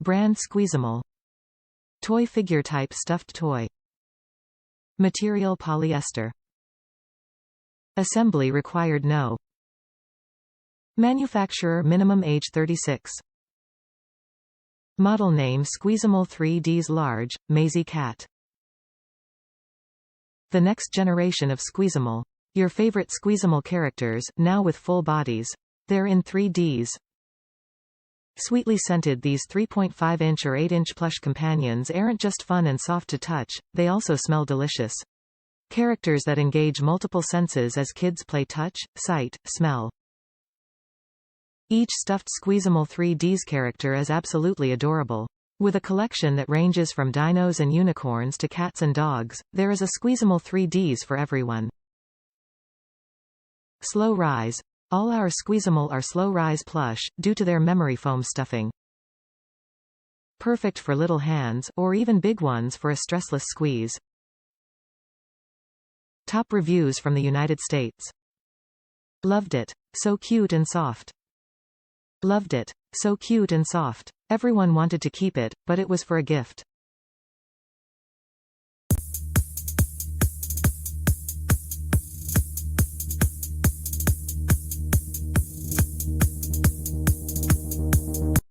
BrandSqueezamal. Toy figure type stuffed toy. MaterialPolyester. Assembly RequiredNo. Manufacturer minimum age 36. Model name Squeezamals 3Deez large, Maisie cat. The next generation of Squeezamal. Your favorite Squeezamal characters, now with full bodies. They're in 3Ds. Sweetly scented, these 3.5-inch or 8-inch plush companions aren't just fun and soft to touch, they also smell delicious. Characters that engage multiple senses as kids play touch, sight, smell. Each stuffed Squeezamals 3Deez character is absolutely adorable. With a collection that ranges from Dinos and Unicorns to cats and dogs, there is a Squeezamals 3Deez for everyone. Slow rise. All our Squeezamals are slow rise plush, due to their memory foam stuffing. Perfect for little hands, or even big ones for a stressless squeeze. Top reviews from the United States. Loved it. So cute and soft. Loved it. So cute and soft. Everyone wanted to keep it, but it was for a gift.